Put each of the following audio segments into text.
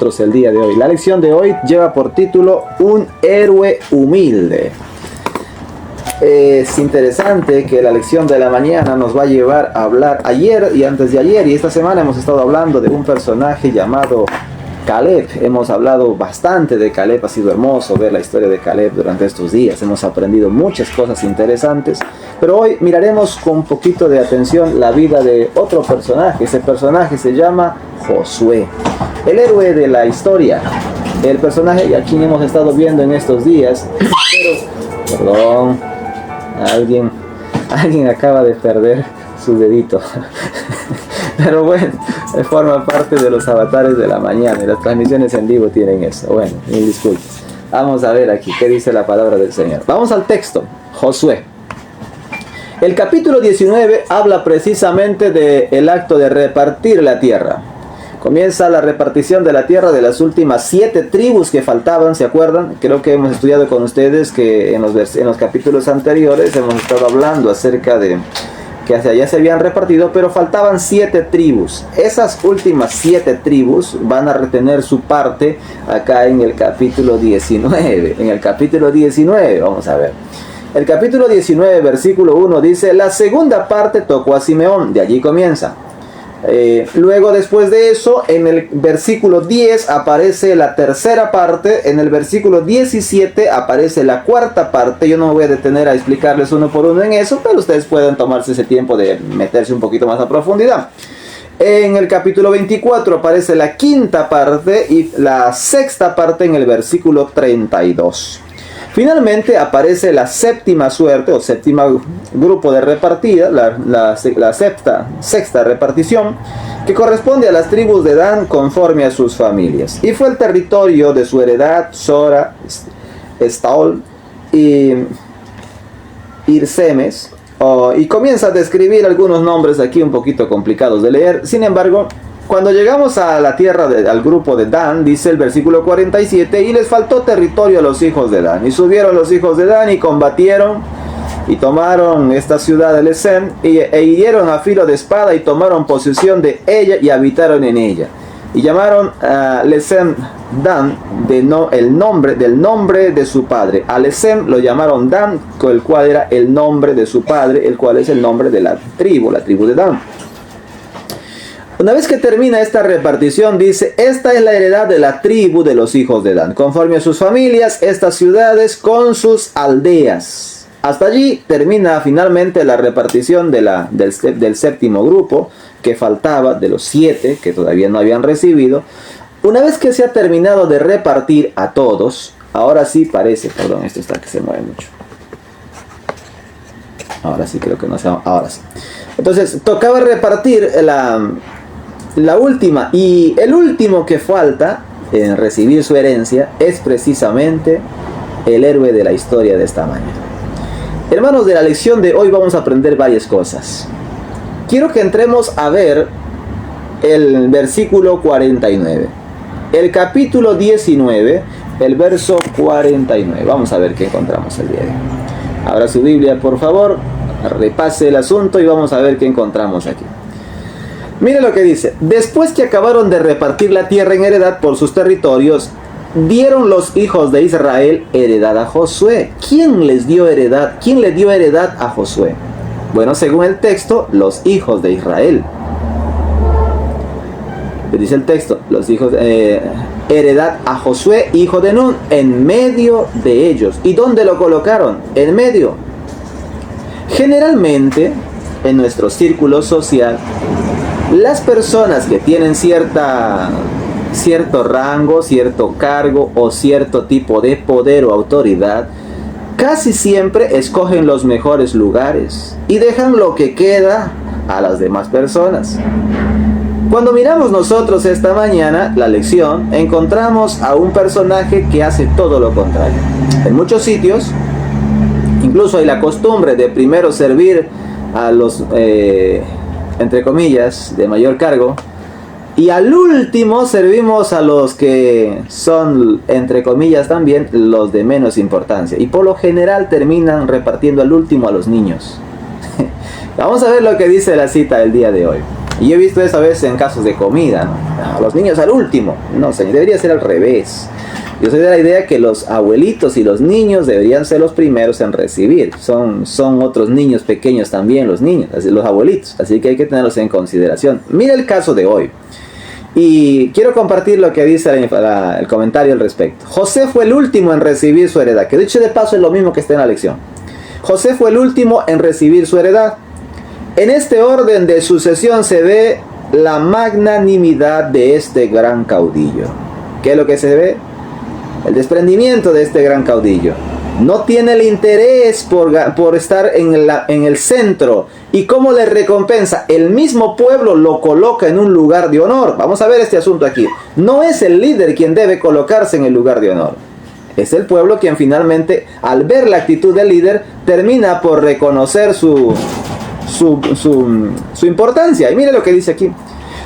El día de hoy. La lección de hoy lleva por título Un héroe humilde. Es interesante que la lección de la mañana nos va a llevar a hablar ayer y antes de ayer y esta semana hemos estado hablando de un personaje llamado Caleb. Hemos hablado bastante de Caleb, ha sido hermoso ver la historia de Caleb durante estos días. Hemos aprendido muchas cosas interesantes, pero hoy miraremos con un poquito de atención la vida de otro personaje. Ese personaje se llama Josué, el héroe de la historia, el personaje a quien hemos estado viendo en estos días. Pero, perdón, alguien acaba de perder su dedito. Pero bueno, forma parte de los avatares de la mañana y las transmisiones en vivo tienen eso. Bueno, mil disculpas. Vamos a ver aquí qué dice la palabra del Señor. Vamos al texto, Josué. El capítulo 19 habla precisamente del acto de repartir la tierra. Comienza la repartición de la tierra de las últimas 7 tribus que faltaban, ¿se acuerdan? Creo que hemos estudiado con ustedes que en los capítulos anteriores hemos estado hablando acerca de que hacia allá se habían repartido, pero faltaban 7 tribus. Esas últimas 7 tribus van a retener su parte acá en el capítulo 19. En el capítulo 19, vamos a ver. El capítulo 19, versículo 1 dice: la segunda parte tocó a Simeón, de allí comienza. Luego después de eso en el versículo 10 aparece la tercera parte, en el versículo 17 aparece la cuarta parte. Yo no me voy a detener a explicarles uno por uno en eso, pero ustedes pueden tomarse ese tiempo de meterse un poquito más a profundidad. En el capítulo 24 aparece la quinta parte y la sexta parte en el versículo 32. Finalmente aparece la séptima suerte o séptima grupo de repartida, la sexta repartición, que corresponde a las tribus de Dan conforme a sus familias. Y fue el territorio de su heredad Sora, Estaol y Irsemes. Y comienza a describir algunos nombres aquí un poquito complicados de leer. Sin embargo, cuando llegamos a la tierra al grupo de Dan, dice el versículo 47, y les faltó territorio a los hijos de Dan. Y subieron los hijos de Dan y combatieron y tomaron esta ciudad de Lesem e hirieron a filo de espada y tomaron posesión de ella y habitaron en ella. Y llamaron a Lesem Dan del nombre de su padre. A Lesem lo llamaron Dan, el cual era el nombre de su padre, el cual es el nombre de la tribu de Dan. Una vez que termina esta repartición, dice: esta es la heredad de la tribu de los hijos de Dan, conforme a sus familias, estas ciudades con sus aldeas. Hasta allí termina finalmente la repartición del séptimo grupo que faltaba, de los 7 que todavía no habían recibido. Una vez que se ha terminado de repartir a todos, ahora sí parece, perdón, esto está que se mueve mucho. Ahora sí creo que no se llama, ahora sí. Entonces tocaba repartir la última, y el último que falta en recibir su herencia es precisamente el héroe de la historia de esta mañana. Hermanos, de la lección de hoy vamos a aprender varias cosas. Quiero que entremos a ver el versículo 49. El capítulo 19, el verso 49. Vamos a ver qué encontramos el día de hoy. Abra su Biblia, por favor, repase el asunto y vamos a ver qué encontramos aquí. Mire lo que dice: después que acabaron de repartir la tierra en heredad por sus territorios, dieron los hijos de Israel heredad a Josué. ¿Quién les dio heredad? ¿Quién le dio heredad a Josué? Bueno, según el texto, los hijos de Israel. Dice el texto, los hijos heredad a Josué, hijo de Nun, en medio de ellos. ¿Y dónde lo colocaron? En medio. Generalmente, en nuestro círculo social, las personas que tienen cierto rango, cierto cargo o cierto tipo de poder o autoridad, casi siempre escogen los mejores lugares y dejan lo que queda a las demás personas. Cuando miramos nosotros esta mañana la lección, encontramos a un personaje que hace todo lo contrario. En muchos sitios, incluso hay la costumbre de primero servir a los entre comillas, de mayor cargo, y al último servimos a los que son, entre comillas también, los de menos importancia, y por lo general terminan repartiendo al último a los niños. Vamos a ver lo que dice la cita del día de hoy. Y yo he visto eso a veces en casos de comida, ¿no? A los niños al último. No, señor, debería ser al revés. Yo soy de la idea que los abuelitos y los niños deberían ser los primeros en recibir. Son otros niños pequeños también, los niños, los abuelitos. Así que hay que tenerlos en consideración. Mira el caso de hoy. Y quiero compartir lo que dice el comentario al respecto. José fue el último en recibir su heredad. Que dicho de paso es lo mismo que está en la lección. José fue el último en recibir su heredad. En este orden de sucesión se ve la magnanimidad de este gran caudillo. ¿Qué es lo que se ve? El desprendimiento de este gran caudillo. No tiene el interés por estar en el centro. ¿Y cómo le recompensa? El mismo pueblo lo coloca en un lugar de honor. Vamos a ver este asunto aquí. No es el líder quien debe colocarse en el lugar de honor. Es el pueblo quien finalmente, al ver la actitud del líder, termina por reconocer su importancia. Y mire lo que dice aquí.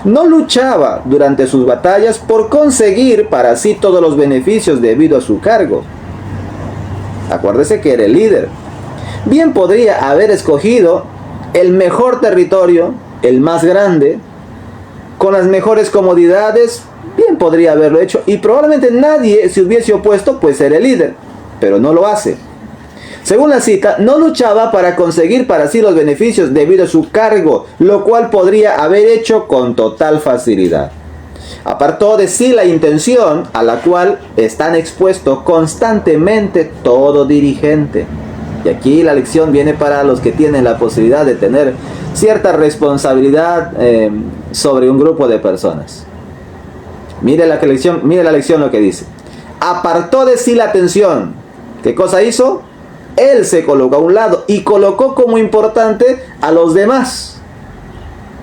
No luchaba durante sus batallas por conseguir para sí todos los beneficios debido a su cargo. Acuérdese que era el líder. Bien podría haber escogido el mejor territorio, el más grande, con las mejores comodidades. Bien podría haberlo hecho y probablemente nadie se hubiese opuesto, pues era el líder, pero no lo hace. Según la cita, no luchaba para conseguir para sí los beneficios debido a su cargo, lo cual podría haber hecho con total facilidad. Apartó de sí la intención a la cual están expuestos constantemente todo dirigente. Y aquí la lección viene para los que tienen la posibilidad de tener cierta responsabilidad sobre un grupo de personas. Mire la lección lo que dice. Apartó de sí la atención. ¿Qué cosa hizo? Él se colocó a un lado y colocó como importante a los demás.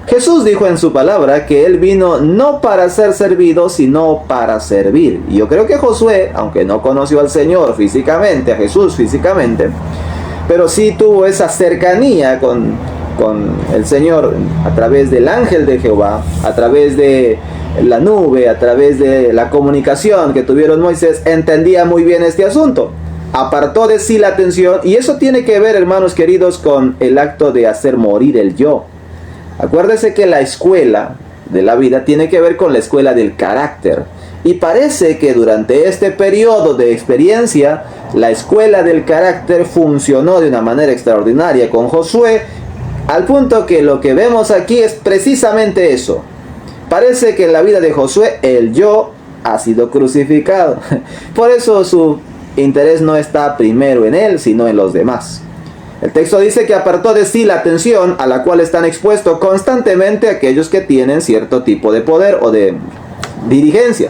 Jesús dijo en su palabra que Él vino no para ser servido, sino para servir. Y yo creo que Josué, aunque no conoció al Señor físicamente, a Jesús físicamente, pero sí tuvo esa cercanía con el Señor a través del ángel de Jehová, a través de la nube, a través de la comunicación que tuvieron Moisés, entendía muy bien este asunto. Apartó de sí la atención, y eso tiene que ver, hermanos queridos, con el acto de hacer morir el yo. Acuérdese que la escuela de la vida tiene que ver con la escuela del carácter. Y parece que durante este periodo de experiencia, la escuela del carácter funcionó de una manera extraordinaria con Josué, al punto que lo que vemos aquí es precisamente eso. Parece que en la vida de Josué el yo ha sido crucificado. Por eso su interés no está primero en él, sino en los demás. El texto dice que apartó de sí la atención a la cual están expuestos constantemente aquellos que tienen cierto tipo de poder o de dirigencia.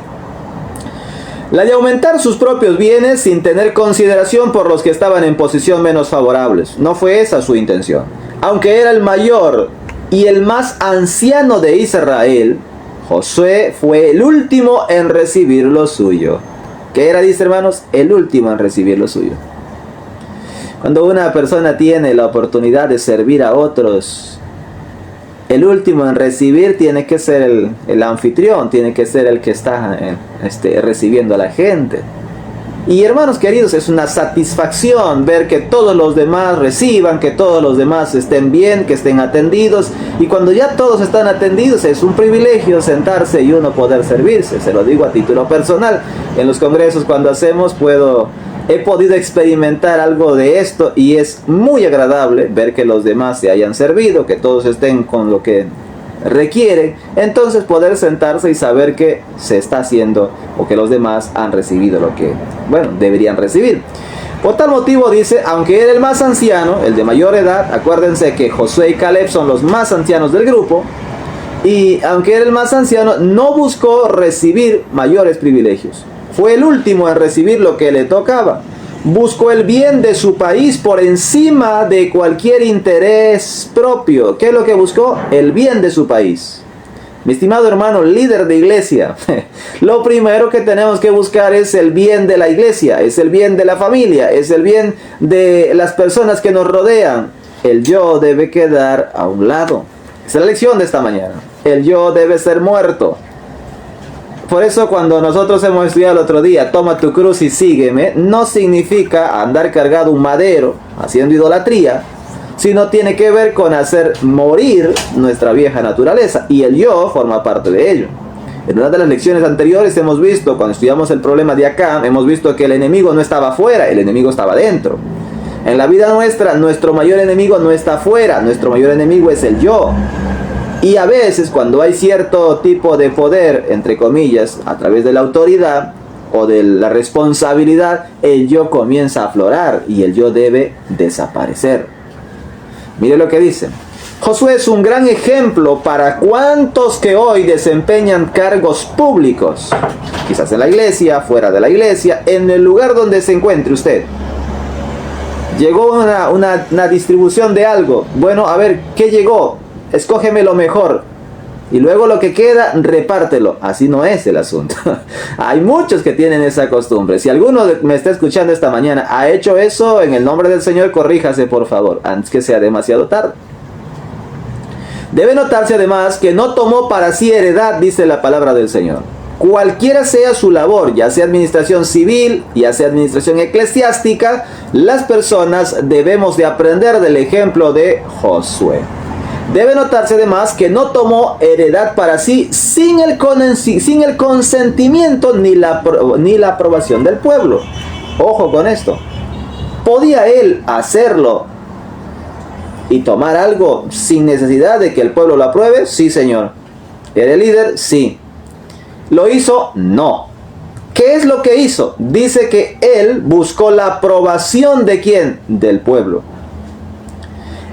La de aumentar sus propios bienes sin tener consideración por los que estaban en posición menos favorables. No fue esa su intención. Aunque era el mayor y el más anciano de Israel, Josué fue el último en recibir lo suyo. ¿Qué era, dice hermanos? El último en recibir lo suyo. Cuando una persona tiene la oportunidad de servir a otros, el último en recibir tiene que ser el anfitrión, tiene que ser el que está recibiendo a la gente. Y hermanos queridos, es una satisfacción ver que todos los demás reciban, que todos los demás estén bien, que estén atendidos. Y cuando ya todos están atendidos, es un privilegio sentarse y uno poder servirse. Se lo digo a título personal. En los congresos cuando hacemos he podido experimentar algo de esto y es muy agradable ver que los demás se hayan servido, que todos estén con lo que requieren, entonces poder sentarse y saber que se está haciendo o que los demás han recibido lo que, deberían recibir. Por tal motivo dice, aunque era el más anciano, el de mayor edad, acuérdense que Josué y Caleb son los más ancianos del grupo, y aunque era el más anciano, no buscó recibir mayores privilegios. Fue el último en recibir lo que le tocaba. Buscó el bien de su país por encima de cualquier interés propio. ¿Qué es lo que buscó? El bien de su país. Mi estimado hermano, líder de iglesia, lo primero que tenemos que buscar es el bien de la iglesia, es el bien de la familia, es el bien de las personas que nos rodean. El yo debe quedar a un lado. Esa es la lección de esta mañana. El yo debe ser muerto. Por eso cuando nosotros hemos estudiado el otro día, toma tu cruz y sígueme, no significa andar cargado un madero, haciendo idolatría, sino tiene que ver con hacer morir nuestra vieja naturaleza, y el yo forma parte de ello. En una de las lecciones anteriores hemos visto, cuando estudiamos el problema de acá, hemos visto que el enemigo no estaba afuera, el enemigo estaba dentro. En la vida nuestra, nuestro mayor enemigo no está afuera, nuestro mayor enemigo es el yo. Y a veces cuando hay cierto tipo de poder, entre comillas, a través de la autoridad o de la responsabilidad, el yo comienza a aflorar y el yo debe desaparecer. Mire lo que dice. Josué es un gran ejemplo para cuantos que hoy desempeñan cargos públicos, quizás en la iglesia, fuera de la iglesia, en el lugar donde se encuentre usted. Llegó una distribución de algo. Bueno, a ver, ¿qué llegó? Escógeme lo mejor. Y luego lo que queda, repártelo. Así no es el asunto. Hay muchos que tienen esa costumbre. Si alguno me está escuchando esta mañana, ha hecho eso, en el nombre del Señor, corríjase por favor, antes que sea demasiado tarde. Debe notarse además que no tomó para sí heredad, dice la palabra del Señor. Cualquiera sea su labor, ya sea administración civil, ya sea administración eclesiástica, las personas debemos de aprender del ejemplo de Josué. Debe notarse además que no tomó heredad para sí sin el consentimiento ni la aprobación del pueblo. Ojo con esto. ¿Podía él hacerlo y tomar algo sin necesidad de que el pueblo lo apruebe? Sí, señor. ¿Era el líder? Sí. ¿Lo hizo? No. ¿Qué es lo que hizo? Dice que él buscó la aprobación ¿de quién? Del pueblo.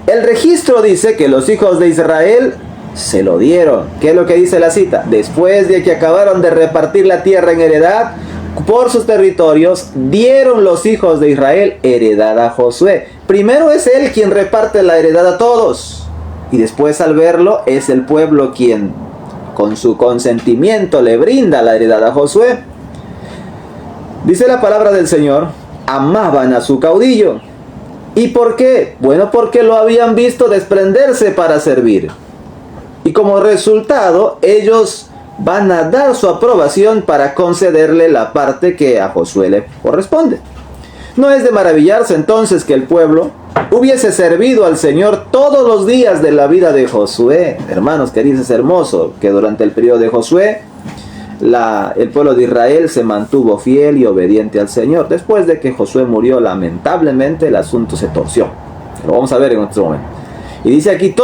El registro dice que los hijos de Israel se lo dieron. ¿Qué es lo que dice la cita? Después de que acabaron de repartir la tierra en heredad por sus territorios, dieron los hijos de Israel heredad a Josué. Primero es él quien reparte la heredad a todos, y después al verlo es el pueblo quien con su consentimiento le brinda la heredad a Josué. Dice la palabra del Señor, amaban a su caudillo. ¿Y por qué? Bueno, porque lo habían visto desprenderse para servir. Y como resultado, ellos van a dar su aprobación para concederle la parte que a Josué le corresponde. No es de maravillarse entonces que el pueblo hubiese servido al Señor todos los días de la vida de Josué. Hermanos queridos, es hermoso que durante el periodo de Josué el pueblo de Israel se mantuvo fiel y obediente al Señor. Después de que Josué murió, lamentablemente el asunto se torció. Lo vamos a ver en otro momento. Y dice aquí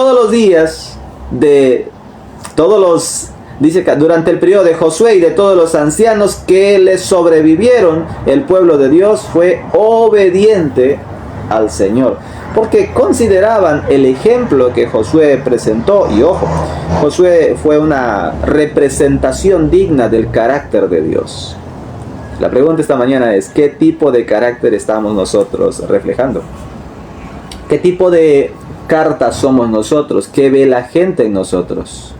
dice que durante el periodo de Josué y de todos los ancianos que le sobrevivieron, el pueblo de Dios fue obediente al Señor, porque consideraban el ejemplo que Josué presentó. Y ojo, Josué fue una representación digna del carácter de Dios. La pregunta esta mañana es, ¿qué tipo de carácter estamos nosotros reflejando? ¿Qué tipo de carta somos nosotros? ¿Qué ve la gente en nosotros?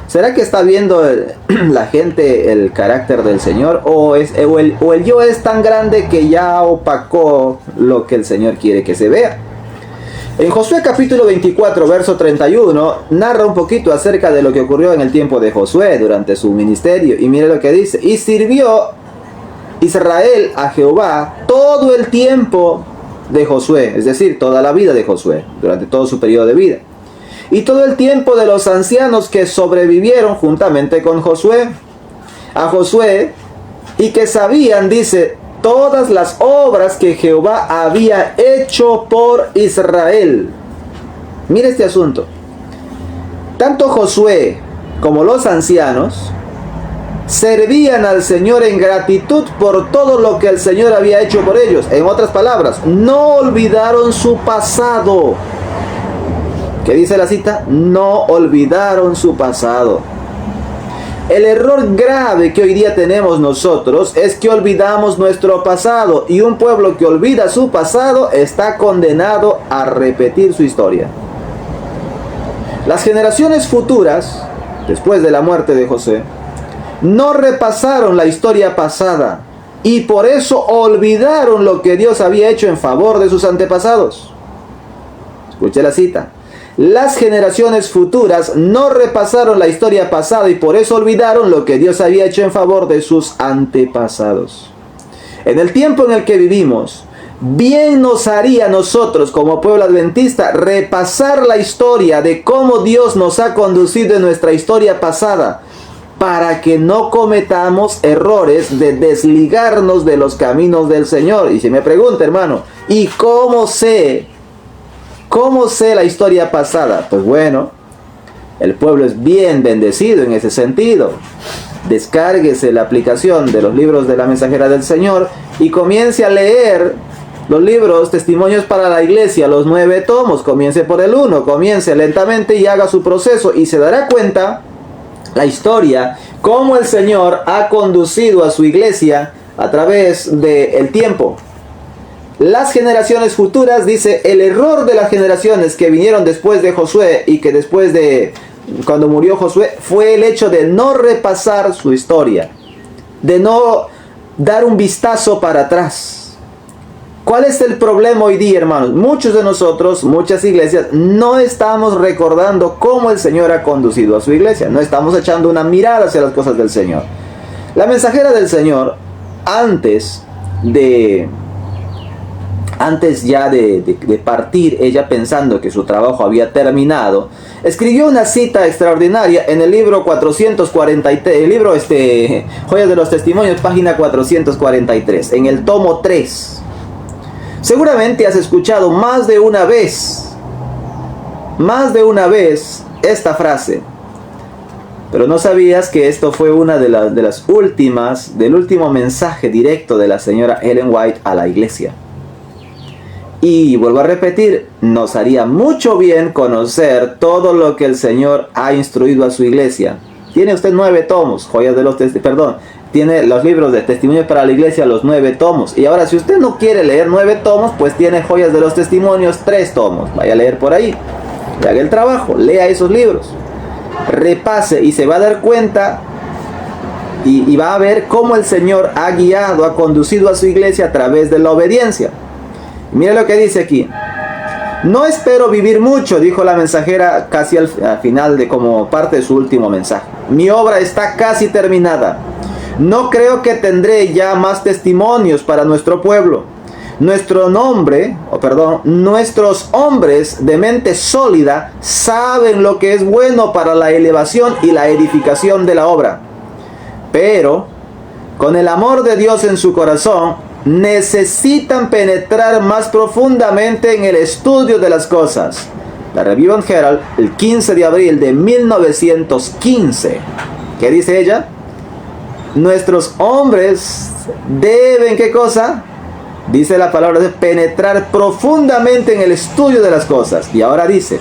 ¿Será que está viendo la gente el carácter del Señor? ¿O el yo es tan grande que ya opacó lo que el Señor quiere que se vea? En Josué capítulo 24, verso 31, narra un poquito acerca de lo que ocurrió en el tiempo de Josué durante su ministerio. Y mire lo que dice. Y sirvió Israel a Jehová todo el tiempo de Josué, es decir, toda la vida de Josué, durante todo su periodo de vida. Y todo el tiempo de los ancianos que sobrevivieron juntamente con Josué, a Josué, y que sabían, dice, todas las obras que Jehová había hecho por Israel. Mire este asunto. Tanto Josué como los ancianos servían al Señor en gratitud por todo lo que el Señor había hecho por ellos. En otras palabras, no olvidaron su pasado. ¿Qué dice la cita? No olvidaron su pasado. El error grave que hoy día tenemos nosotros es que olvidamos nuestro pasado, y un pueblo que olvida su pasado está condenado a repetir su historia. Las generaciones futuras, después de la muerte de José, no repasaron la historia pasada y por eso olvidaron lo que Dios había hecho en favor de sus antepasados. Escuche la cita. Las generaciones futuras no repasaron la historia pasada y por eso olvidaron lo que Dios había hecho en favor de sus antepasados. En el tiempo en el que vivimos, bien nos haría a nosotros como pueblo adventista repasar la historia de cómo Dios nos ha conducido en nuestra historia pasada, para que no cometamos errores de desligarnos de los caminos del Señor. Y si me pregunta, hermano, ¿y cómo sé la historia pasada? Pues bueno, el pueblo es bien bendecido en ese sentido. Descárguese la aplicación de los libros de la Mensajera del Señor y comience a leer los libros Testimonios para la Iglesia, los 9 tomos. Comience por el 1, comience lentamente y haga su proceso y se dará cuenta la historia, cómo el Señor ha conducido a su iglesia a través del tiempo. Las generaciones futuras, dice, el error de las generaciones que vinieron después de Josué y que después de cuando murió Josué fue el hecho de no repasar su historia, de no dar un vistazo para atrás. ¿Cuál es el problema hoy día, hermanos? Muchos de nosotros, muchas iglesias, no estamos recordando cómo el Señor ha conducido a su iglesia. No estamos echando una mirada hacia las cosas del Señor. La Mensajera del Señor, antes ya de partir, ella pensando que su trabajo había terminado, escribió una cita extraordinaria en el libro 443, el libro Joyas de los Testimonios, página 443, en el tomo 3. Seguramente has escuchado más de una vez esta frase, pero no sabías que esto fue una de las últimas, del último mensaje directo de la señora Ellen White a la iglesia. Y vuelvo a repetir, nos haría mucho bien conocer todo lo que el Señor ha instruido a su iglesia. Tiene usted 9 tomos, Joyas de los Testimonios, tiene los libros de Testimonios para la Iglesia, los 9 tomos. Y ahora, si usted no quiere leer 9 tomos, pues tiene Joyas de los Testimonios, 3 tomos. Vaya a leer por ahí, y haga el trabajo, lea esos libros, repase y se va a dar cuenta y va a ver cómo el Señor ha guiado, ha conducido a su iglesia a través de la obediencia. Mire lo que dice aquí. No espero vivir mucho, dijo la mensajera casi al final de como parte de su último mensaje. Mi obra está casi terminada. No creo que tendré ya más testimonios para nuestro pueblo. Nuestros hombres de mente sólida saben lo que es bueno para la elevación y la edificación de la obra. Pero, con el amor de Dios en su corazón, necesitan penetrar más profundamente en el estudio de las cosas. La Review and Herald, el 15 de abril de 1915. ¿Qué dice ella? Nuestros hombres deben, ¿qué cosa? Dice la palabra de penetrar profundamente en el estudio de las cosas. Y ahora dice,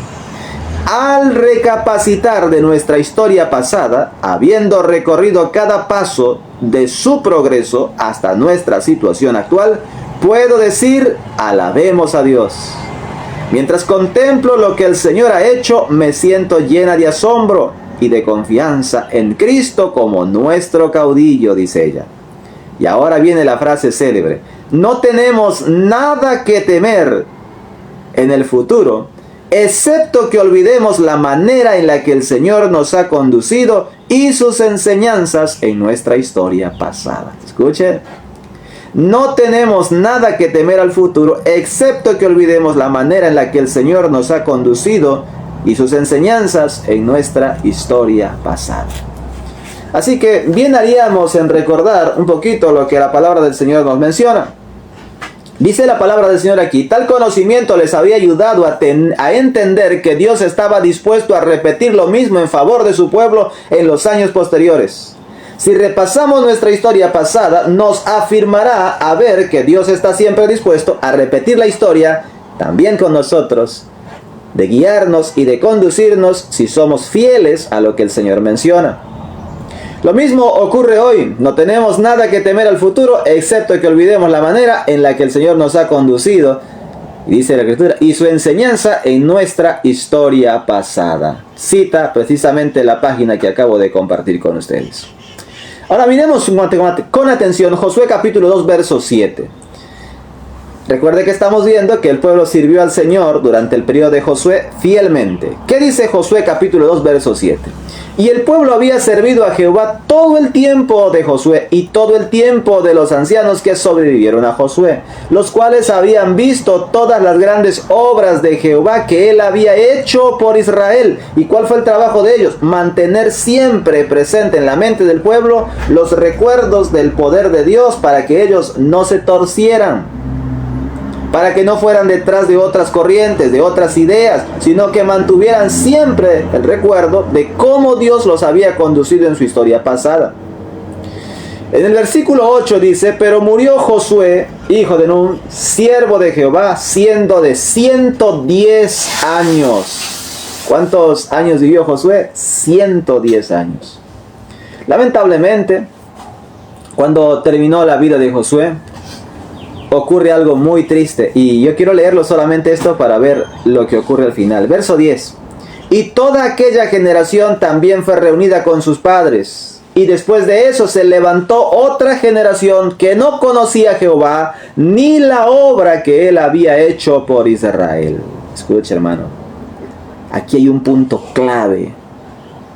al recapacitar de nuestra historia pasada, habiendo recorrido cada paso de su progreso hasta nuestra situación actual, puedo decir, alabemos a Dios. Mientras contemplo lo que el Señor ha hecho, me siento llena de asombro y de confianza en Cristo como nuestro caudillo, dice ella. Y ahora viene la frase célebre: no tenemos nada que temer en el futuro, excepto que olvidemos la manera en la que el Señor nos ha conducido y sus enseñanzas en nuestra historia pasada. Escuchen. No tenemos nada que temer al futuro, excepto que olvidemos la manera en la que el Señor nos ha conducido y sus enseñanzas en nuestra historia pasada. Así que bien haríamos en recordar un poquito lo que la palabra del Señor nos menciona. Dice la palabra del Señor aquí: tal conocimiento les había ayudado a entender que Dios estaba dispuesto a repetir lo mismo en favor de su pueblo en los años posteriores. Si repasamos nuestra historia pasada, nos afirmará a ver que Dios está siempre dispuesto a repetir la historia también con nosotros, de guiarnos y de conducirnos si somos fieles a lo que el Señor menciona. Lo mismo ocurre hoy. No tenemos nada que temer al futuro, excepto que olvidemos la manera en la que el Señor nos ha conducido, y dice la Escritura, y su enseñanza en nuestra historia pasada. Cita precisamente la página que acabo de compartir con ustedes. Ahora miremos con atención Josué capítulo 2, verso 7. Recuerde que estamos viendo que el pueblo sirvió al Señor durante el periodo de Josué fielmente. ¿Qué dice Josué capítulo 2 verso 7? Y el pueblo había servido a Jehová todo el tiempo de Josué y todo el tiempo de los ancianos que sobrevivieron a Josué, los cuales habían visto todas las grandes obras de Jehová que él había hecho por Israel. ¿Y cuál fue el trabajo de ellos? Mantener siempre presente en la mente del pueblo los recuerdos del poder de Dios para que ellos no se torcieran, para que no fueran detrás de otras corrientes, de otras ideas, sino que mantuvieran siempre el recuerdo de cómo Dios los había conducido en su historia pasada. En el versículo 8 dice, pero murió Josué, hijo de Nun, siervo de Jehová, siendo de 110 años. ¿Cuántos años vivió Josué? 110 años. Lamentablemente, cuando terminó la vida de Josué, ocurre algo muy triste, y yo quiero leerlo solamente esto para ver lo que ocurre al final. Verso 10. Y toda aquella generación también fue reunida con sus padres, y después de eso se levantó otra generación que no conocía a Jehová, ni la obra que él había hecho por Israel. Escucha, hermano, aquí hay un punto clave.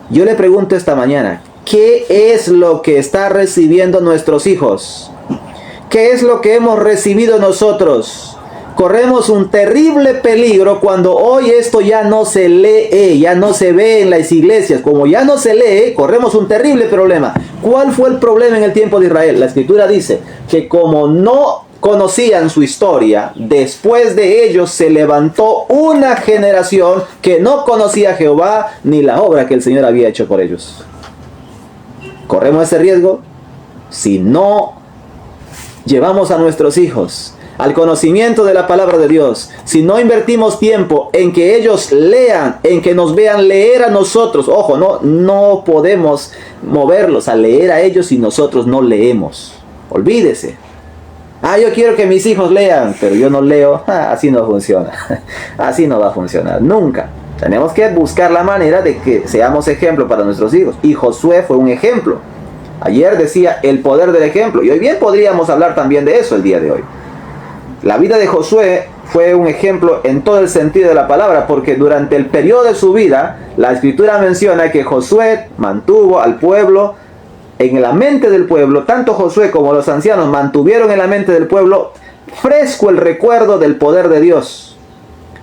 Yo le pregunto esta mañana, ¿qué es lo que está recibiendo nuestros hijos? ¿Qué es lo que hemos recibido nosotros? Corremos un terrible peligro cuando hoy esto ya no se lee, ya no se ve en las iglesias. Como ya no se lee, corremos un terrible problema. ¿Cuál fue el problema en el tiempo de Israel? La Escritura dice que como no conocían su historia, después de ellos se levantó una generación que no conocía a Jehová ni la obra que el Señor había hecho por ellos. ¿Corremos ese riesgo? Si no llevamos a nuestros hijos al conocimiento de la palabra de Dios, si no invertimos tiempo en que ellos lean, en que nos vean leer a nosotros, ojo, no podemos moverlos a leer a ellos si nosotros no leemos. Olvídese. Yo quiero que mis hijos lean, pero yo no leo. Así no funciona. Así no va a funcionar, nunca. Tenemos que buscar la manera de que seamos ejemplo para nuestros hijos. Y Josué fue un ejemplo. Ayer decía el poder del ejemplo, y hoy bien podríamos hablar también de eso el día de hoy. La vida de Josué fue un ejemplo en todo el sentido de la palabra, porque durante el periodo de su vida, la Escritura menciona que Josué mantuvo al pueblo en la mente del pueblo. Tanto Josué como los ancianos mantuvieron en la mente del pueblo fresco el recuerdo del poder de Dios.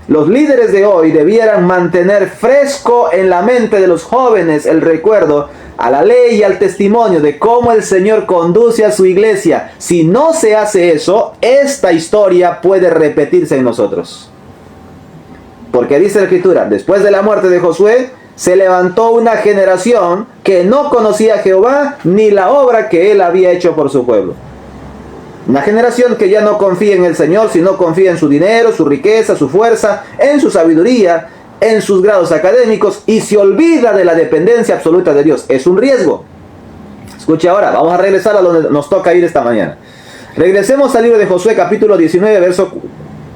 Los líderes de hoy debieran mantener fresco en la mente de los jóvenes el recuerdo a la ley y al testimonio de cómo el Señor conduce a su iglesia. Si no se hace eso, esta historia puede repetirse en nosotros. Porque dice la Escritura, después de la muerte de Josué, se levantó una generación que no conocía a Jehová ni la obra que él había hecho por su pueblo. Una generación que ya no confía en el Señor, sino confía en su dinero, su riqueza, su fuerza, en su sabiduría, en sus grados académicos, y se olvida de la dependencia absoluta de Dios. Es un riesgo. Escuche ahora, vamos a regresar a donde nos toca ir esta mañana. Regresemos al libro de Josué capítulo 19, verso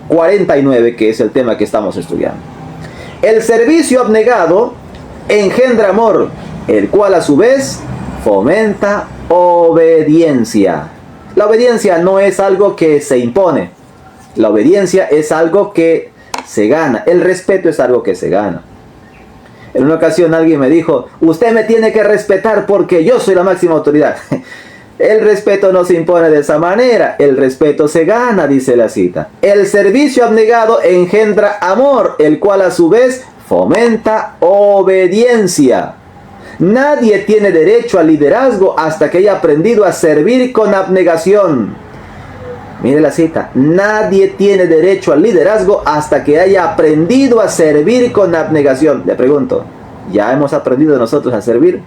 49, que es el tema que estamos estudiando. El servicio abnegado engendra amor, el cual a su vez fomenta obediencia. La obediencia no es algo que se impone. La obediencia es algo que se gana. El respeto es algo que se gana. En una ocasión alguien me dijo, usted me tiene que respetar porque yo soy la máxima autoridad. El respeto no se impone de esa manera. El respeto se gana, dice la cita. El servicio abnegado engendra amor, el cual a su vez fomenta obediencia. Nadie tiene derecho al liderazgo hasta que haya aprendido a servir con abnegación. Mire la cita. Nadie tiene derecho al liderazgo hasta que haya aprendido a servir con abnegación. Le pregunto, ¿ya hemos aprendido nosotros a servir?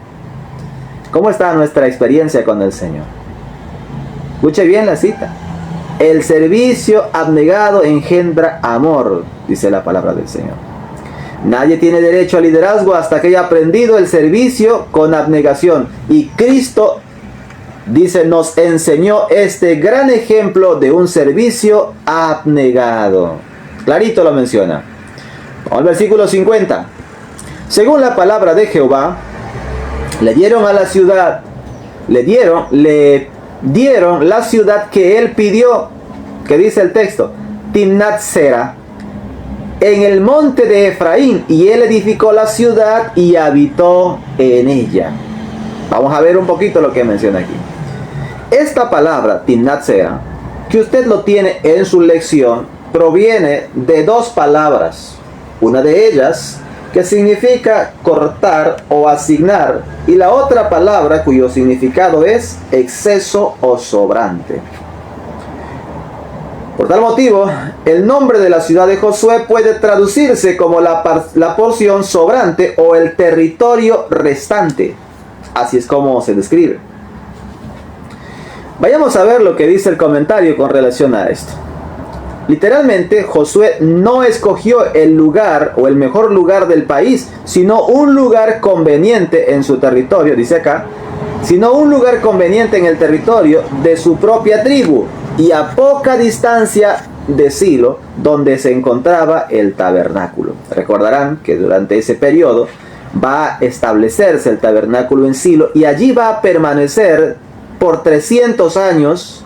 ¿Cómo está nuestra experiencia con el Señor? Escuche bien la cita. El servicio abnegado engendra amor, dice la palabra del Señor. Nadie tiene derecho al liderazgo hasta que haya aprendido el servicio con abnegación. Y Cristo, dice, nos enseñó este gran ejemplo de un servicio abnegado. Clarito lo menciona. Vamos al versículo 50. Según la palabra de Jehová, le dieron a la ciudad, le dieron la ciudad que él pidió. ¿Qué dice el texto? Timnat Sera, en el monte de Efraín, y él edificó la ciudad y habitó en ella. Vamos a ver un poquito lo que menciona aquí. Esta palabra, Timnat Sera, que usted lo tiene en su lección, proviene de dos palabras. Una de ellas, que significa cortar o asignar, y la otra palabra cuyo significado es exceso o sobrante. Por tal motivo, el nombre de la ciudad de Josué puede traducirse como la porción sobrante o el territorio restante. Así es como se describe. Vayamos a ver lo que dice el comentario con relación a esto. Literalmente, Josué no escogió el lugar o el mejor lugar del país, sino un lugar conveniente en su territorio, dice acá, sino un lugar conveniente en el territorio de su propia tribu y a poca distancia de Silo, donde se encontraba el tabernáculo. Recordarán que durante ese periodo va a establecerse el tabernáculo en Silo y allí va a permanecer por 300 años,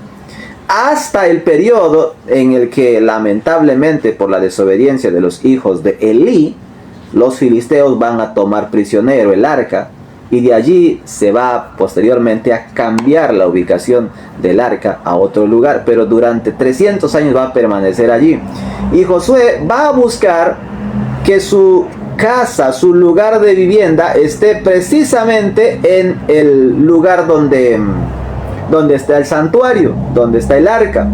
hasta el periodo en el que, lamentablemente, por la desobediencia de los hijos de Elí, los filisteos van a tomar prisionero el arca, y de allí se va posteriormente a cambiar la ubicación del arca a otro lugar, pero durante 300 años va a permanecer allí. Y Josué va a buscar que su casa, su lugar de vivienda, esté precisamente en el lugar donde está el santuario, donde está el arca.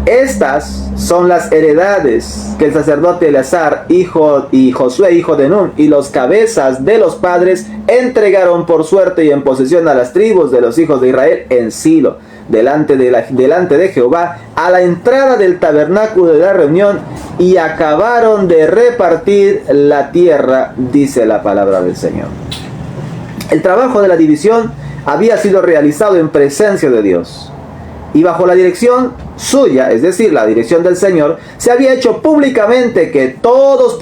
Estas son las heredades que el sacerdote Eleazar, hijo, y Josué, hijo de Nun, y los cabezas de los padres entregaron por suerte y en posesión a las tribus de los hijos de Israel en Silo, delante de Jehová, a la entrada del tabernáculo de la reunión, y acabaron de repartir la tierra, dice la palabra del Señor. El trabajo de la división había sido realizado en presencia de Dios, y bajo la dirección suya, es decir, la dirección del Señor, se había hecho públicamente que todos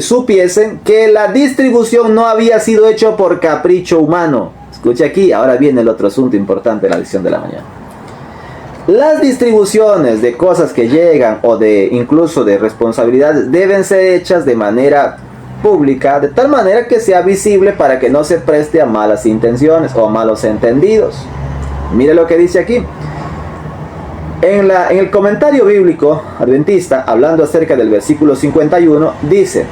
supiesen que la distribución no había sido hecha por capricho humano. Escuche aquí, ahora viene el otro asunto importante de la lección de la mañana. Las distribuciones de cosas que llegan o incluso de responsabilidades deben ser hechas de manera pública, de tal manera que sea visible para que no se preste a malas intenciones o a malos entendidos. Mire lo que dice aquí. En el comentario bíblico adventista, hablando acerca del versículo 51, dice: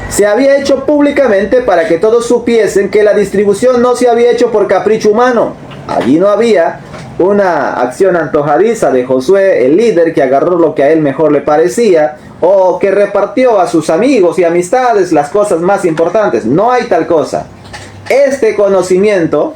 se había hecho públicamente para que todos supiesen que la distribución no se había hecho por capricho humano. Allí no había una acción antojadiza de Josué, el líder, que agarró lo que a él mejor le parecía, o que repartió a sus amigos y amistades las cosas más importantes. No hay tal cosa. Este conocimiento,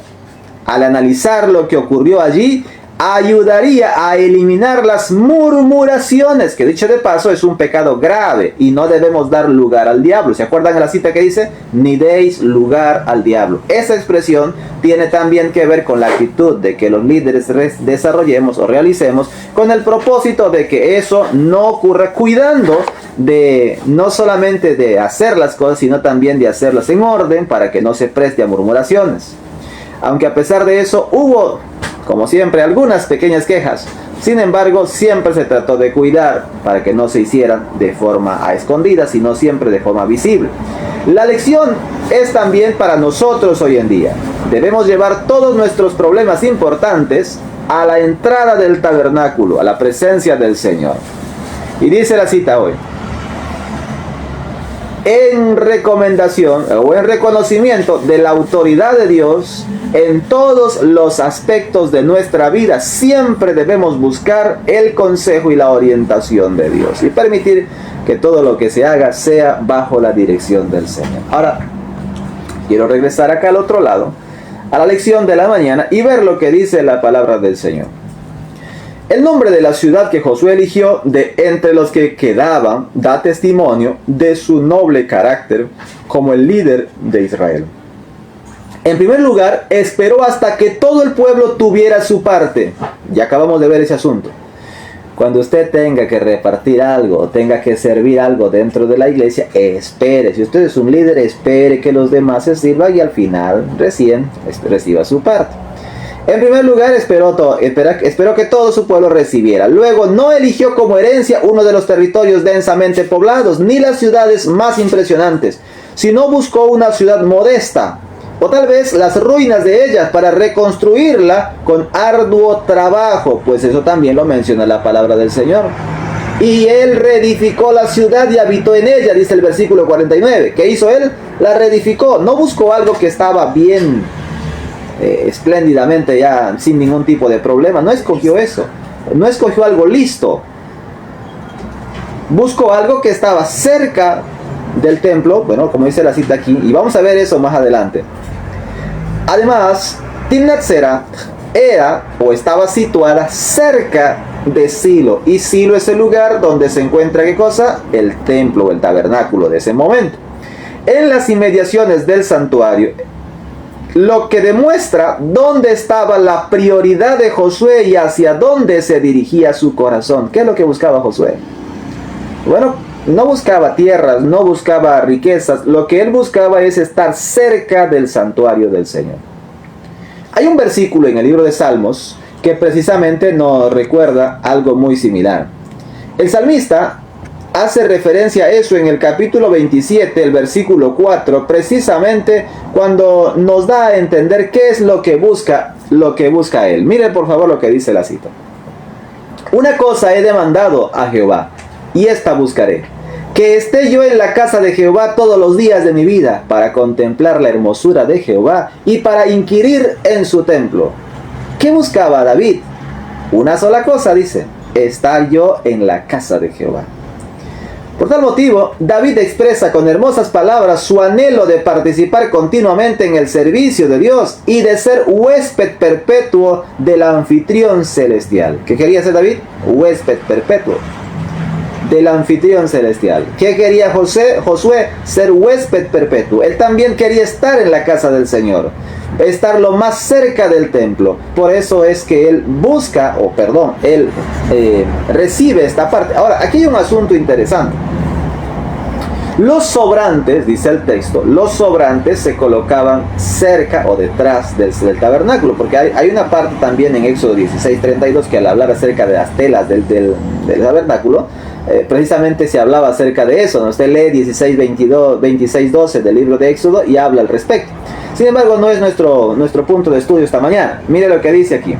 al analizar lo que ocurrió allí, ayudaría a eliminar las murmuraciones, que dicho de paso es un pecado grave y no debemos dar lugar al diablo. ¿Se acuerdan de la cita que dice? Ni deis lugar al diablo. Esa expresión tiene también que ver con la actitud de que los líderes desarrollemos o realicemos, con el propósito de que eso no ocurra, cuidando de no solamente de hacer las cosas, sino también de hacerlas en orden para que no se preste a murmuraciones. Aunque a pesar de eso hubo, como siempre, algunas pequeñas quejas. Sin embargo, siempre se trató de cuidar para que no se hicieran de forma a escondida, sino siempre de forma visible. La lección es también para nosotros hoy en día. Debemos llevar todos nuestros problemas importantes a la entrada del tabernáculo, a la presencia del Señor. Y dice la cita hoy: en recomendación o en reconocimiento de la autoridad de Dios en todos los aspectos de nuestra vida, siempre debemos buscar el consejo y la orientación de Dios y permitir que todo lo que se haga sea bajo la dirección del Señor. Ahora, quiero regresar acá al otro lado, a la lección de la mañana, y ver lo que dice la palabra del Señor. El nombre de la ciudad que Josué eligió de entre los que quedaban da testimonio de su noble carácter como el líder de Israel. En primer lugar, esperó hasta que todo el pueblo tuviera su parte. Ya acabamos de ver ese asunto. Cuando usted tenga que repartir algo o tenga que servir algo dentro de la iglesia, espere. Si usted es un líder, espere que los demás se sirvan y al final recién reciba su parte. En primer lugar, esperó que todo su pueblo recibiera. Luego, no eligió como herencia uno de los territorios densamente poblados, ni las ciudades más impresionantes, sino buscó una ciudad modesta, o tal vez las ruinas de ellas, para reconstruirla con arduo trabajo, pues eso también lo menciona la palabra del Señor. Y él reedificó la ciudad y habitó en ella, dice el versículo 49. ¿Qué hizo él? La reedificó. No buscó algo que estaba bien, espléndidamente ya, sin ningún tipo de problema. No escogió eso. No escogió algo listo. Buscó algo que estaba cerca del templo, bueno, como dice la cita aquí, y vamos a ver eso más adelante. Además, Timnat Sera era o estaba situada cerca de Silo, y Silo es el lugar donde se encuentra, ¿qué cosa? El templo o el tabernáculo de ese momento, en las inmediaciones del santuario, lo que demuestra dónde estaba la prioridad de Josué y hacia dónde se dirigía su corazón. ¿Qué es lo que buscaba Josué? Bueno, no buscaba tierras, no buscaba riquezas, lo que él buscaba es estar cerca del santuario del Señor. Hay un versículo en el libro de Salmos que precisamente nos recuerda algo muy similar. El salmista hace referencia a eso en el capítulo 27, el versículo 4, precisamente cuando nos da a entender qué es lo que busca él. Mire por favor lo que dice la cita. Una cosa he demandado a Jehová, y esta buscaré, que esté yo en la casa de Jehová todos los días de mi vida, para contemplar la hermosura de Jehová y para inquirir en su templo. ¿Qué buscaba David? Una sola cosa, dice: estar yo en la casa de Jehová. Por tal motivo, David expresa con hermosas palabras su anhelo de participar continuamente en el servicio de Dios y de ser huésped perpetuo del anfitrión celestial. ¿Qué quería ser David? Huésped perpetuo del anfitrión celestial. ¿Qué quería Josué? Ser huésped perpetuo. Él también quería estar en la casa del Señor, estar lo más cerca del templo. Por eso es que él recibe esta parte. Ahora, aquí hay un asunto interesante. Los sobrantes, dice el texto, los sobrantes se colocaban cerca o detrás del tabernáculo, porque hay una parte también en Éxodo 16:32 que al hablar acerca de las telas del tabernáculo, precisamente se hablaba acerca de eso, ¿no? Usted lee 26:12 del libro de Éxodo y habla al respecto. Sin embargo, no es nuestro punto de estudio esta mañana. Mire lo que dice aquí.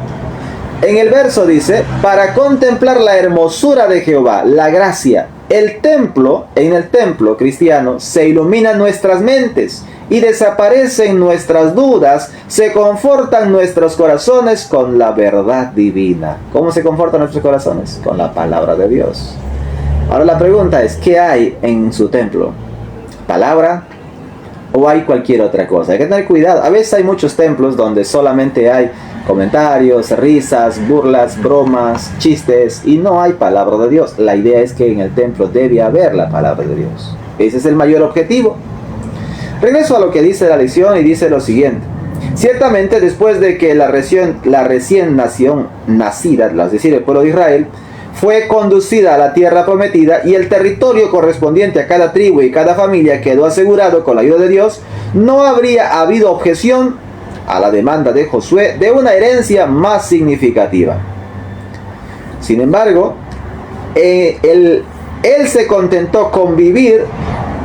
En el verso dice: para contemplar la hermosura de Jehová, la gracia. En el templo cristiano se iluminan nuestras mentes y desaparecen nuestras dudas, se confortan nuestros corazones con la verdad divina. ¿Cómo se confortan nuestros corazones? Con la palabra de Dios. Ahora la pregunta es: ¿qué hay en su templo? ¿Palabra? ¿O hay cualquier otra cosa? Hay que tener cuidado. A veces hay muchos templos donde solamente hay comentarios, risas, burlas, bromas, chistes, y no hay palabra de Dios. La idea es que en el templo debe haber la palabra de Dios. Ese es el mayor objetivo. Regreso a lo que dice la lección y dice lo siguiente: ciertamente después de que la recién nacida, es decir, el pueblo de Israel, fue conducida a la tierra prometida y el territorio correspondiente a cada tribu y cada familia quedó asegurado con la ayuda de Dios, no habría habido objeción a la demanda de Josué de una herencia más significativa. Sin embargo, él se contentó con vivir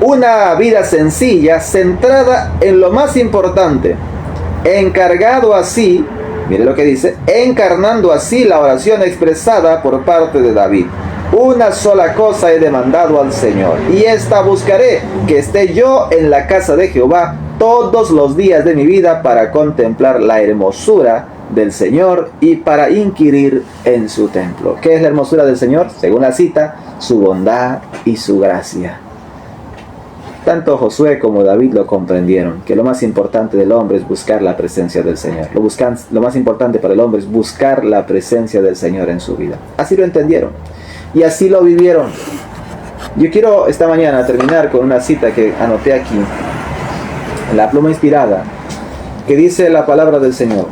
una vida sencilla, centrada en lo más importante, encargado así, mire lo que dice, encarnando así la oración expresada por parte de David: una sola cosa he demandado al Señor, y esta buscaré, que esté yo en la casa de Jehová todos los días de mi vida, para contemplar la hermosura del Señor y para inquirir en su templo. ¿Qué es la hermosura del Señor? Según la cita, su bondad y su gracia. Tanto Josué como David lo comprendieron, que lo más importante del hombre es buscar la presencia del Señor. Lo más importante para el hombre es buscar la presencia del Señor en su vida. Así lo entendieron y así lo vivieron. Yo quiero esta mañana terminar con una cita que anoté aquí, en la pluma inspirada, que dice la palabra del Señor: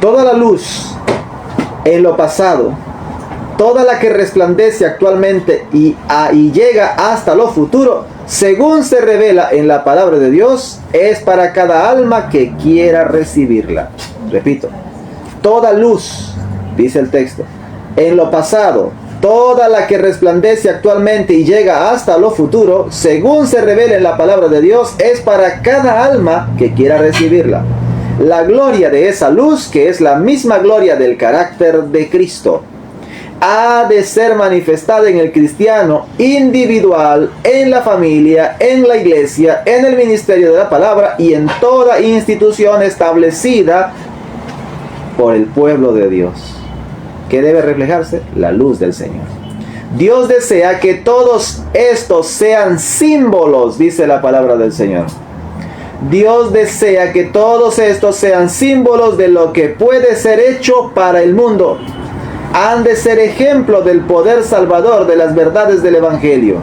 toda la luz en lo pasado, toda la que resplandece actualmente y llega hasta lo futuro, según se revela en la palabra de Dios, es para cada alma que quiera recibirla. Repito: toda luz, dice el texto, en lo pasado, toda la que resplandece actualmente y llega hasta lo futuro, según se revela en la palabra de Dios, es para cada alma que quiera recibirla. La gloria de esa luz, que es la misma gloria del carácter de Cristo, ha de ser manifestada en el cristiano individual, en la familia, en la iglesia, en el ministerio de la palabra y en toda institución establecida por el pueblo de Dios. ¿Qué debe reflejarse? La luz del Señor. Dios desea que todos estos sean símbolos, dice la palabra del Señor. Dios desea que todos estos sean símbolos de lo que puede ser hecho para el mundo. Han de ser ejemplo del poder salvador de las verdades del Evangelio.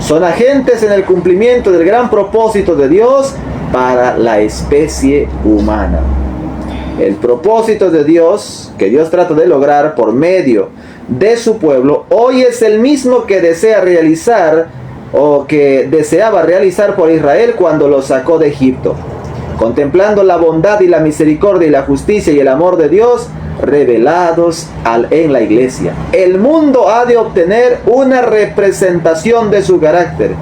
Son agentes en el cumplimiento del gran propósito de Dios para la especie humana. El propósito de Dios, que Dios trata de lograr por medio de su pueblo, hoy es el mismo que desea realizar o que deseaba realizar por Israel cuando lo sacó de Egipto. Contemplando la bondad y la misericordia y la justicia y el amor de Dios revelados en la iglesia, el mundo ha de obtener una representación de su carácter.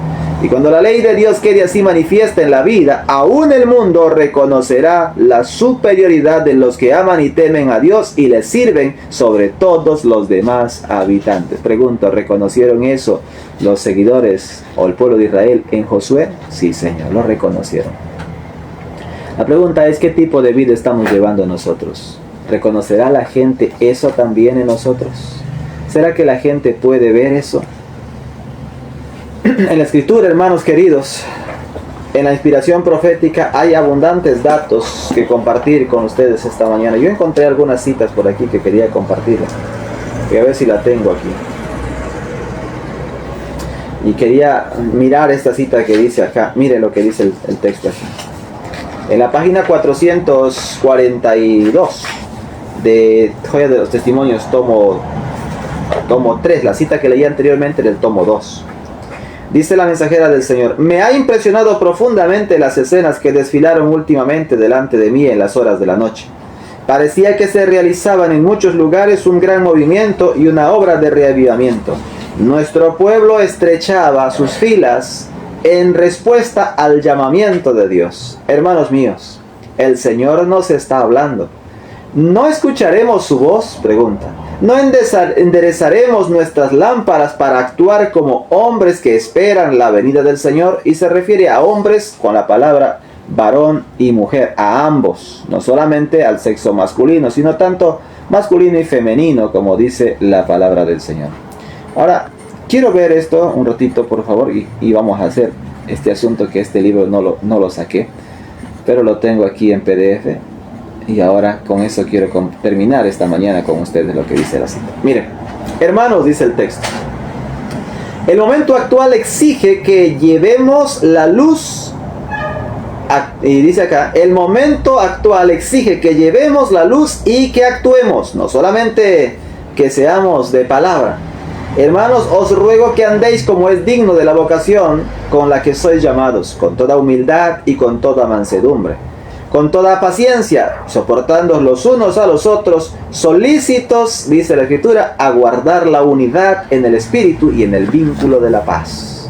Y cuando la ley de Dios quede así manifiesta en la vida, aún el mundo reconocerá la superioridad de los que aman y temen a Dios y le sirven sobre todos los demás habitantes. Pregunto, ¿reconocieron eso los seguidores o el pueblo de Israel en Josué? Sí, Señor, lo reconocieron. La pregunta es, ¿qué tipo de vida estamos llevando nosotros? ¿Reconocerá la gente eso también en nosotros? ¿Será que la gente puede ver eso? En la escritura, hermanos queridos, en la inspiración profética hay abundantes datos que compartir con ustedes esta mañana. Yo encontré algunas citas por aquí que quería compartir. Voy a ver si la tengo aquí. Y quería mirar esta cita que dice acá. Mire lo que dice el texto aquí. En la página 442 de Joya de los Testimonios, tomo 3, la cita que leí anteriormente del tomo 2. Dice la mensajera del Señor: me ha impresionado profundamente las escenas que desfilaron últimamente delante de mí en las horas de la noche. Parecía que se realizaban en muchos lugares un gran movimiento y una obra de reavivamiento. Nuestro pueblo estrechaba sus filas en respuesta al llamamiento de Dios. Hermanos míos, el Señor nos está hablando. ¿No escucharemos su voz? Pregunta. ¿No enderezaremos nuestras lámparas para actuar como hombres que esperan la venida del Señor? Y se refiere a hombres con la palabra varón y mujer, a ambos, no solamente al sexo masculino, sino tanto masculino y femenino, como dice la palabra del Señor. Ahora, quiero ver esto un ratito, por favor, y vamos a hacer este asunto, que este libro no lo saqué, pero lo tengo aquí en PDF. Y ahora con eso quiero terminar esta mañana con ustedes lo que dice la cita. Miren, hermanos, dice el texto: el momento actual exige que llevemos la luz. Y dice acá, el momento actual exige que llevemos la luz y que actuemos, no solamente que seamos de palabra. Hermanos, os ruego que andéis como es digno de la vocación con la que sois llamados, con toda humildad y con toda mansedumbre, con toda paciencia, soportando los unos a los otros, solícitos, dice la Escritura, a guardar la unidad en el espíritu y en el vínculo de la paz.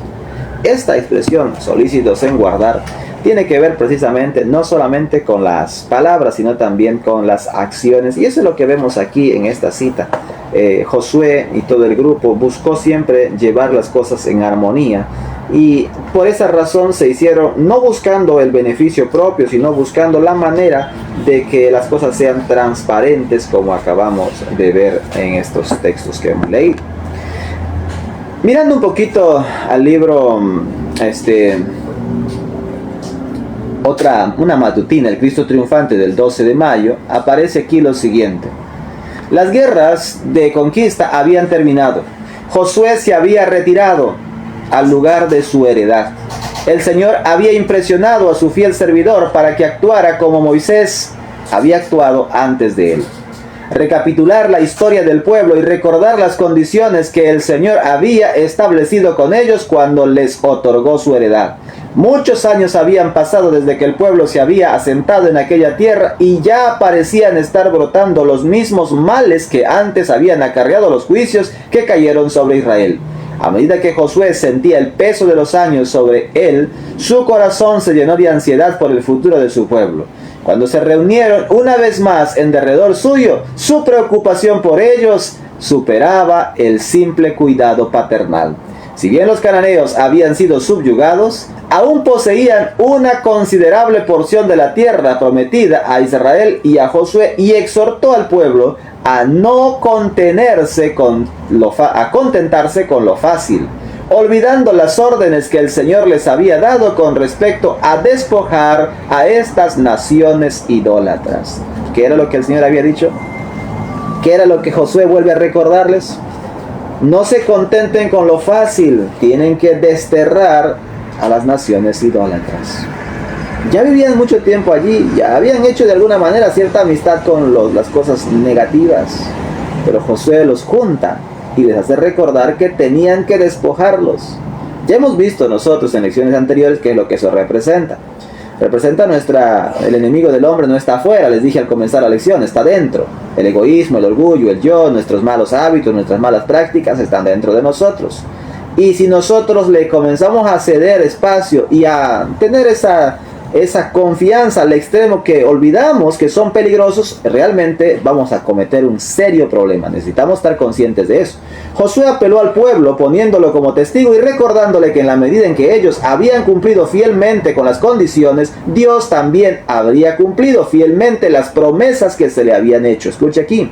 Esta expresión, solícitos en guardar, tiene que ver precisamente no solamente con las palabras, sino también con las acciones. Y eso es lo que vemos aquí en esta cita. Josué y todo el grupo buscó siempre llevar las cosas en armonía. Y por esa razón se hicieron, no buscando el beneficio propio, sino buscando la manera de que las cosas sean transparentes, como acabamos de ver en estos textos que hemos leído. Mirando un poquito al libro, una matutina, el Cristo Triunfante del 12 de mayo, aparece aquí lo siguiente. Las guerras de conquista habían terminado. Josué se había retirado al lugar de su heredad. El Señor había impresionado a su fiel servidor para que actuara como Moisés había actuado antes de él. Recapitular la historia del pueblo y recordar las condiciones que el Señor había establecido con ellos cuando les otorgó su heredad. Muchos años habían pasado desde que el pueblo se había asentado en aquella tierra y ya parecían estar brotando los mismos males que antes habían acarreado los juicios que cayeron sobre Israel. A medida que Josué sentía el peso de los años sobre él, su corazón se llenó de ansiedad por el futuro de su pueblo. Cuando se reunieron una vez más en derredor suyo, su preocupación por ellos superaba el simple cuidado paternal. Si bien los cananeos habían sido subyugados, aún poseían una considerable porción de la tierra prometida a Israel y a Josué, y exhortó al pueblo a no contentarse con lo fácil, olvidando las órdenes que el Señor les había dado con respecto a despojar a estas naciones idólatras. ¿Qué era lo que el Señor había dicho? ¿Qué era lo que Josué vuelve a recordarles? No se contenten con lo fácil, tienen que desterrar a las naciones idólatras. Ya vivían mucho tiempo allí, ya habían hecho de alguna manera cierta amistad con las cosas negativas, pero Josué los junta y les hace recordar que tenían que despojarlos. Ya hemos visto nosotros en lecciones anteriores qué es lo que eso representa. Representa el enemigo del hombre no está afuera, les dije al comenzar la lección, está dentro. El egoísmo, el orgullo, el yo, nuestros malos hábitos, nuestras malas prácticas están dentro de nosotros. Y si nosotros le comenzamos a ceder espacio y a tener esa confianza al extremo que olvidamos que son peligrosos, realmente vamos a cometer un serio problema. Necesitamos estar conscientes de eso. Josué apeló al pueblo poniéndolo como testigo y recordándole que en la medida en que ellos habían cumplido fielmente con las condiciones, Dios también habría cumplido fielmente las promesas que se le habían hecho. Escuche aquí.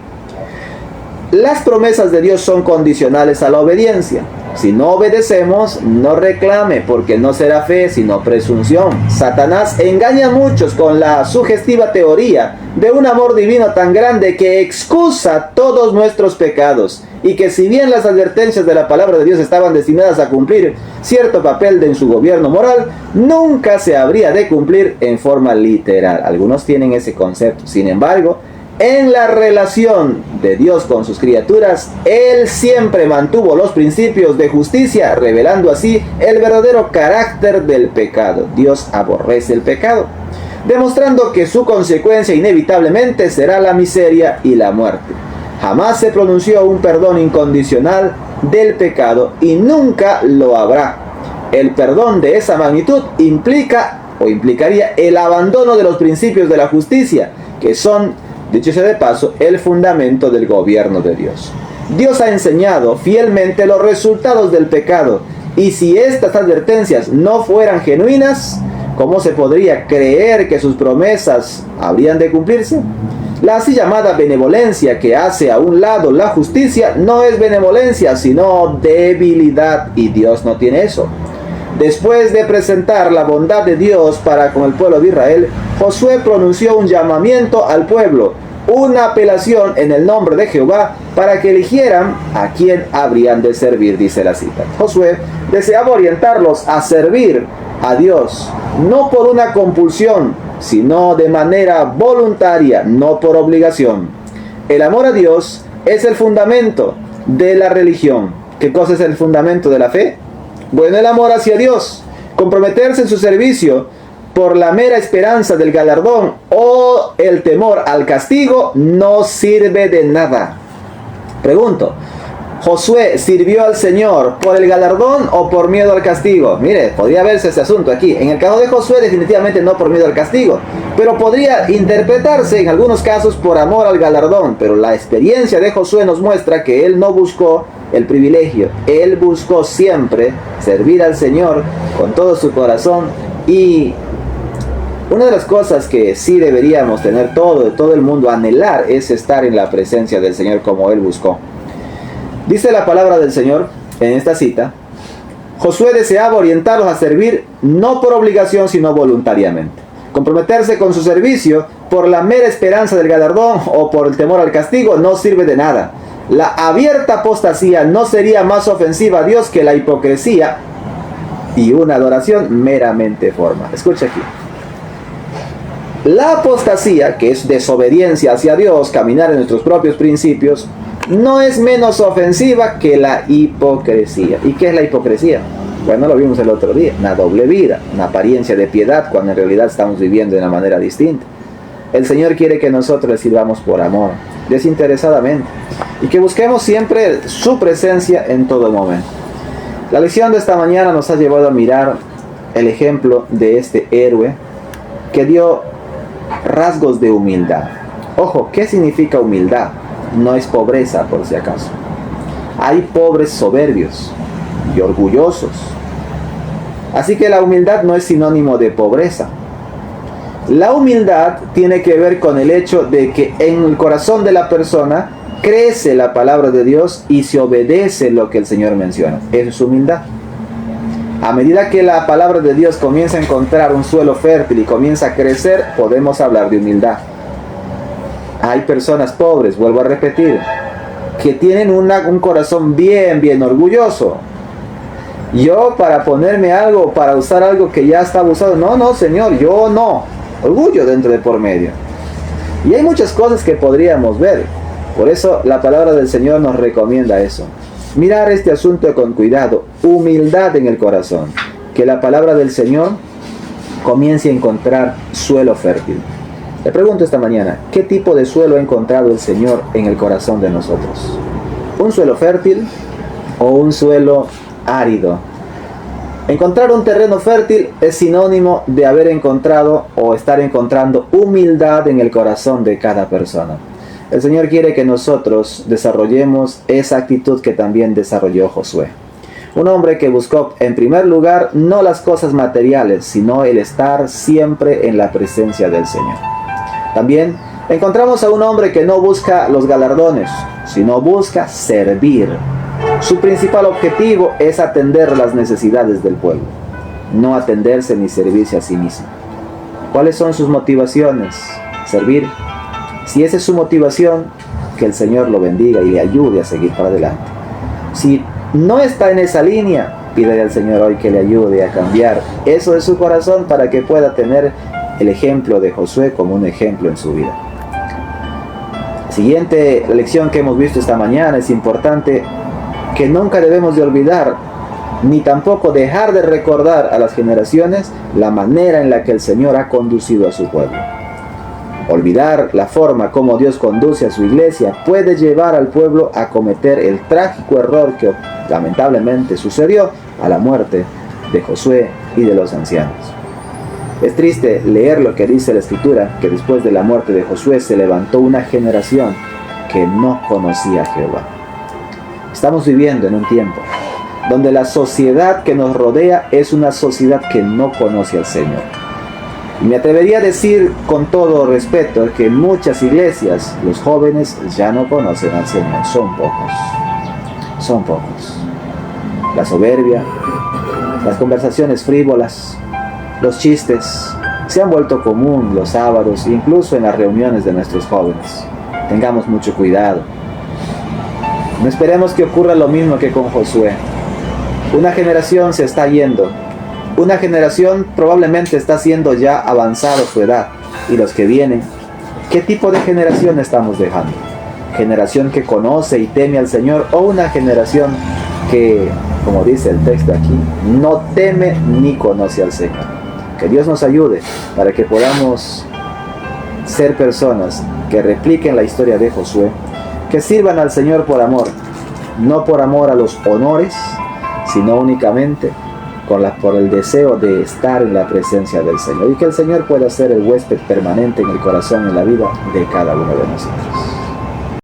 Las promesas de Dios son condicionales a la obediencia. Si no obedecemos, no reclame, porque no será fe, sino presunción. Satanás engaña a muchos con la sugestiva teoría de un amor divino tan grande que excusa todos nuestros pecados, y que si bien las advertencias de la palabra de Dios estaban destinadas a cumplir cierto papel en su gobierno moral, nunca se habría de cumplir en forma literal. Algunos tienen ese concepto. Sin embargo, en la relación de Dios con sus criaturas, Él siempre mantuvo los principios de justicia, revelando así el verdadero carácter del pecado. Dios aborrece el pecado, demostrando que su consecuencia inevitablemente será la miseria y la muerte. Jamás se pronunció un perdón incondicional del pecado y nunca lo habrá. El perdón de esa magnitud implicaría el abandono de los principios de la justicia, que son, dicho sea de paso, el fundamento del gobierno de Dios. Dios ha enseñado fielmente los resultados del pecado, y si estas advertencias no fueran genuinas, ¿cómo se podría creer que sus promesas habrían de cumplirse? La así llamada benevolencia que hace a un lado la justicia no es benevolencia, sino debilidad, y Dios no tiene eso. Después de presentar la bondad de Dios para con el pueblo de Israel, Josué pronunció un llamamiento al pueblo, una apelación en el nombre de Jehová para que eligieran a quién habrían de servir, dice la cita. Josué deseaba orientarlos a servir a Dios, no por una compulsión, sino de manera voluntaria, no por obligación. El amor a Dios es el fundamento de la religión. ¿Qué cosa es el fundamento de la fe? Bueno, el amor hacia Dios. Comprometerse en su servicio por la mera esperanza del galardón o el temor al castigo no sirve de nada. Pregunto, ¿Josué sirvió al Señor por el galardón o por miedo al castigo? Mire, podría verse ese asunto aquí. En el caso de Josué, definitivamente no por miedo al castigo, pero podría interpretarse en algunos casos por amor al galardón. Pero la experiencia de Josué nos muestra que él no buscó el privilegio. Él buscó siempre servir al Señor con todo su corazón. Y una de las cosas que sí deberíamos tener todo el mundo anhelar es estar en la presencia del Señor como él buscó. Dice la palabra del Señor en esta cita: Josué deseaba orientarlos a servir no por obligación sino voluntariamente. Comprometerse con su servicio por la mera esperanza del galardón o por el temor al castigo no sirve de nada. La abierta apostasía no sería más ofensiva a Dios que la hipocresía y una adoración meramente formal. Escucha aquí. La apostasía, que es desobediencia hacia Dios, caminar en nuestros propios principios, no es menos ofensiva que la hipocresía. ¿Y qué es la hipocresía? Bueno, lo vimos el otro día, una doble vida, una apariencia de piedad cuando en realidad estamos viviendo de una manera distinta. El Señor quiere que nosotros le sirvamos por amor, desinteresadamente, y que busquemos siempre su presencia en todo momento. La lección de esta mañana nos ha llevado a mirar el ejemplo de este héroe que dio rasgos de humildad. Ojo, ¿qué significa humildad? No es pobreza, por si acaso. Hay pobres soberbios y orgullosos. Así que la humildad no es sinónimo de pobreza. La humildad tiene que ver con el hecho de que en el corazón de la persona crece la palabra de Dios y se obedece lo que el Señor menciona. Eso es humildad. A medida que la palabra de Dios comienza a encontrar un suelo fértil y comienza a crecer, podemos hablar de humildad. Hay personas pobres, vuelvo a repetir, que tienen un corazón bien orgulloso. Yo para ponerme algo, para usar algo que ya está abusado, no Señor, yo no. Orgullo dentro de por medio. Y hay muchas cosas que podríamos ver. Por eso la palabra del Señor nos recomienda eso. Mirar este asunto con cuidado, humildad en el corazón. Que la palabra del Señor comience a encontrar suelo fértil. Le pregunto esta mañana, ¿qué tipo de suelo ha encontrado el Señor en el corazón de nosotros? ¿Un suelo fértil o un suelo árido? Encontrar un terreno fértil es sinónimo de haber encontrado o estar encontrando humildad en el corazón de cada persona. El Señor quiere que nosotros desarrollemos esa actitud que también desarrolló Josué. Un hombre que buscó en primer lugar no las cosas materiales, sino el estar siempre en la presencia del Señor. También encontramos a un hombre que no busca los galardones, sino busca servir. Su principal objetivo es atender las necesidades del pueblo, no atenderse ni servirse a sí mismo. ¿Cuáles son sus motivaciones? Servir. Si esa es su motivación, que el Señor lo bendiga y le ayude a seguir para adelante. Si no está en esa línea, pídele al Señor hoy que le ayude a cambiar eso de su corazón para que pueda tener el ejemplo de Josué como un ejemplo en su vida. Siguiente lección que hemos visto esta mañana, es importante que nunca debemos de olvidar ni tampoco dejar de recordar a las generaciones la manera en la que el Señor ha conducido a su pueblo. Olvidar la forma como Dios conduce a su iglesia puede llevar al pueblo a cometer el trágico error que lamentablemente sucedió a la muerte de Josué y de los ancianos. Es triste leer lo que dice la Escritura, que después de la muerte de Josué se levantó una generación que no conocía a Jehová. Estamos viviendo en un tiempo donde la sociedad que nos rodea es una sociedad que no conoce al Señor. Y me atrevería a decir con todo respeto que en muchas iglesias los jóvenes ya no conocen al Señor, son pocos. Son pocos. La soberbia, las conversaciones frívolas, los chistes se han vuelto común los sábados, incluso en las reuniones de nuestros jóvenes. Tengamos mucho cuidado. No esperemos que ocurra lo mismo que con Josué. Una generación se está yendo. Una generación probablemente está siendo ya avanzada su edad. Y los que vienen, ¿qué tipo de generación estamos dejando? ¿Generación que conoce y teme al Señor? ¿O una generación que, como dice el texto aquí, no teme ni conoce al Señor? Que Dios nos ayude para que podamos ser personas que repliquen la historia de Josué, que sirvan al Señor por amor, no por amor a los honores, sino únicamente por el deseo de estar en la presencia del Señor, y que el Señor pueda ser el huésped permanente en el corazón y en la vida de cada uno de nosotros.